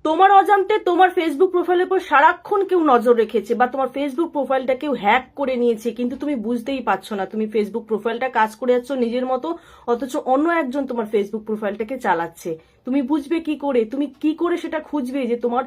তোমার অজান্তে তোমার ফেসবুক প্রোফাইলের উপর সারাক্ষণ কেউ নজর রেখেছে বা তোমার ফেসবুক প্রোফাইলটা কেউ হ্যাক করে নিয়েছে, কিন্তু তুমি বুঝতেই পারছো না। তুমি ফেসবুক প্রোফাইলটা কাজ করে যাচ্ছ নিজের মতো, অথচ অন্য একজন তোমার ফেসবুক প্রোফাইলটাকে চালাচ্ছে। তুমি বুঝবে কি করে? তুমি কি করে সেটা খুঁজবে যে তোমার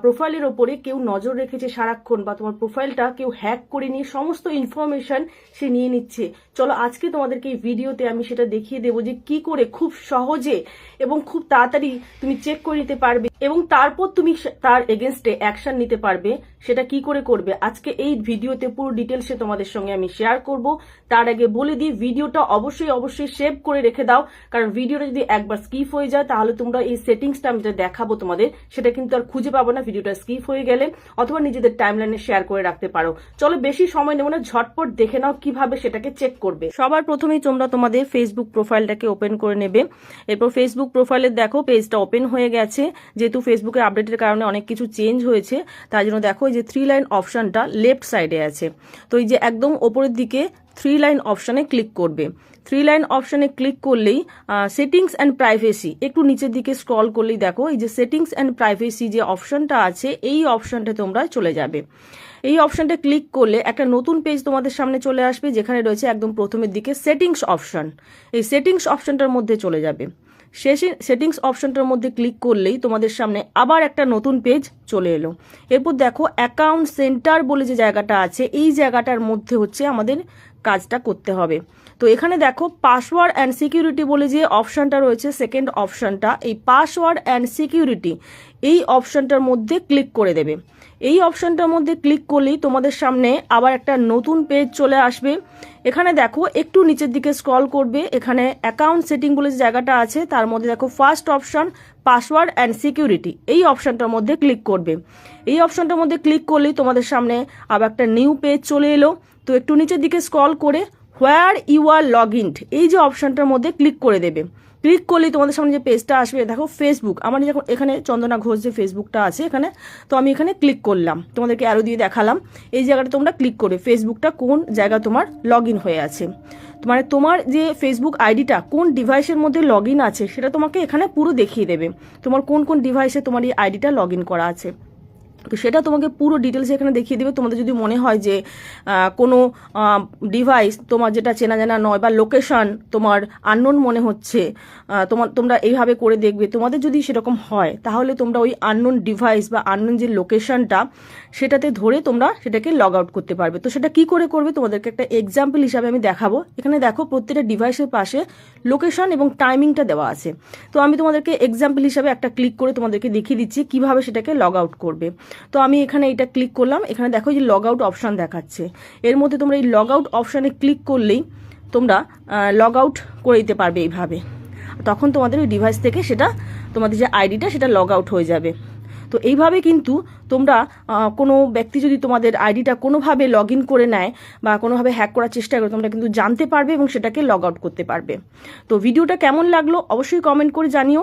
প্রোফাইলের ওপরে কেউ নজর রেখেছে সারাক্ষণ, বা তোমার প্রোফাইলটা কেউ হ্যাক করে নিয়ে সমস্ত ইনফরমেশন সে নিয়ে নিচ্ছে? চলো আজকে তোমাদেরকে এই ভিডিওতে আমি সেটা দেখিয়ে দেবো যে কি করে খুব সহজে এবং খুব তাড়াতাড়ি তুমি চেক করে নিতে পারবে এবং তারপর তুমি তার এগেনস্টে অ্যাকশন নিতে পারবে। সেটা কি করে করবে আজকে এই ভিডিওতে পুরো ডিটেলসে তোমাদের সঙ্গে আমি শেয়ার করব। তার আগে বলে দিই, ভিডিওটা অবশ্যই সেভ করে রেখে দাও, কারণ ভিডিওটা যদি একবার স্কিপ হয়ে যায় তাহলে তোমরা এই সেটিংসটা আমি যেটা দেখাবো তোমাদের সেটা কিন্তু আর খুঁজে পাবো না ভিডিওটা স্কিপ হয়ে গেলে, অথবা নিজেদের টাইমলাইনে শেয়ার করে রাখতে পারো। চলো বেশি সময় নেব না, ঝটপট দেখে নাও কিভাবে সেটাকে চেক করবে। সবার প্রথমেই তোমরা তোমাদের ফেসবুক প্রোফাইলটাকে ওপেন করে নেবে। এরপর ফেসবুক প্রোফাইলের দেখো পেজটা ওপেন হয়ে গেছে। যেহেতু ফেসবুকের আপডেটের কারণে অনেক কিছু চেঞ্জ হয়েছে, তাই জন্য দেখো এই যে 3 লাইন অপশনটা লেফট সাইডে আছে। তো এই যে একদম ওপরের দিকে 3 লাইন অপশনে ক্লিক করবে। 3 লাইন অপশনে ক্লিক করলেই সেটিংস অ্যান্ড প্রাইভেসি, একটু নিচের দিকে স্ক্রল করলেই দেখো এই যে সেটিংস অ্যান্ড প্রাইভেসি যে অপশনটা আছে, এই অপশনটা তোমরা চলে যাবে। এই অপশনটা ক্লিক করলে একটা নতুন পেজ তোমাদের সামনে চলে আসবে, যেখানে রয়েছে একদম প্রথমের দিকে সেটিংস অপশন। এই সেটিংস অপশনটার মধ্যে চলে যাবে। সেটিংস অপশনটার মধ্যে ক্লিক করলেই তোমাদের সামনে আবার একটা নতুন পেজ চলে এলো। এরপর দেখো অ্যাকাউন্ট সেন্টার বলে যে জায়গাটা আছে, এই জায়গাটার মধ্যে হচ্ছে আমাদের কাজটা করতে হবে। তো এখানে দেখো পাসওয়ার্ড অ্যান্ড সিকিউরিটি বলে যে অপশনটা রয়েছে, সেকেন্ড অপশনটা, এই পাসওয়ার্ড অ্যান্ড সিকিউরিটি এই অপশনটার মধ্যে ক্লিক করে দেবে। এই অপশনটার মধ্যে ক্লিক করলেই তোমাদের সামনে আবার একটা নতুন পেজ চলে আসবে। এখানে দেখো একটু নিচের দিকে স্ক্রল করবে, এখানে অ্যাকাউন্ট সেটিং বলে যে জায়গাটা আছে তার মধ্যে দেখো first option password and security, এই অপশনটার মধ্যে ক্লিক করবে। এই অপশনটার মধ্যে ক্লিক করলেই তোমাদের সামনে আবার একটা নিউ পেজ চলে এলো। তো একটু নিচের দিকে স্ক্রল করে হোয়ার ইউ আর লগ ইনড এই যে অপশনটার মধ্যে ক্লিক করে দেবে। ক্লিক করলেই তোমাদের সামনে যে পেজটা আসবে দেখো ফেসবুক, আমার যখন এখানে চন্দনা ঘোষ যে ফেসবুকটা আছে এখানে, তো আমি এখানে ক্লিক করলাম, তোমাদেরকে অ্যারো দিয়ে দেখালাম। এই জায়গাটা তোমরা ক্লিক করে ফেসবুকটা কোন জায়গায় তোমার লগ ইন হয়ে আছে, মানে তোমার যে ফেসবুক আইডিটা কোন ডিভাইসের মধ্যে লগ ইন আছে সেটা তোমাকে এখানে পুরো দেখিয়ে দেবে। তোমার কোন কোন ডিভাইসে তোমার এই আইডিটা লগ ইন করা আছে, তো সেটা তোমাকে পুরো ডিটেলস এখানে দেখিয়ে দেবে। তোমাদের যদি মনে হয় যে কোনো ডিভাইস তোমার যেটা চেনা জানা নয় বা লোকেশন তোমার আননোন মনে হচ্ছে, তোমরা এইভাবে করে দেখবে। তোমাদের যদি সেরকম হয় তাহলে তোমরা ওই আননোন ডিভাইস বা আননোন যে লোকেশনটা সেটাতে ধরে তোমরা সেটাকে লগ আউট করতে পারবে। তো সেটা কি করে করবে তোমাদেরকে একটা এক্সাম্পল হিসাবে আমি দেখাবো। এখানে দেখো প্রত্যেকটা ডিভাইসের পাশে লোকেশন এবং টাইমিংটা দেওয়া আছে। তো আমি তোমাদেরকে এক্সাম্পল হিসাবে একটা ক্লিক করে তোমাদেরকে দেখিয়ে দিচ্ছি কিভাবে সেটাকে লগ আউট করবে। তো আমি এখানে এটা ক্লিক করলাম, এখানে দেখো যে লগ আউট অপশান দেখাচ্ছে। এর মধ্যে তোমরা এই লগ আউট অপশানে ক্লিক করলেই তোমরা লগ আউট করে দিতে পারবে এইভাবে। তখন তোমাদের ওই ডিভাইস থেকে সেটা তোমাদের যে আইডিটা সেটা লগ আউট হয়ে যাবে। তো এইভাবে কিন্তু তোমরা কোনো ব্যক্তি যদি তোমাদের আইডিটা কোনোভাবে লগ ইন করে নেয় বা কোনোভাবে হ্যাক করার চেষ্টা করে, তোমরা কিন্তু জানতে পারবে এবং সেটাকে লগ আউট করতে পারবে। তো ভিডিওটা কেমন লাগলো অবশ্যই কমেন্ট করে জানিও।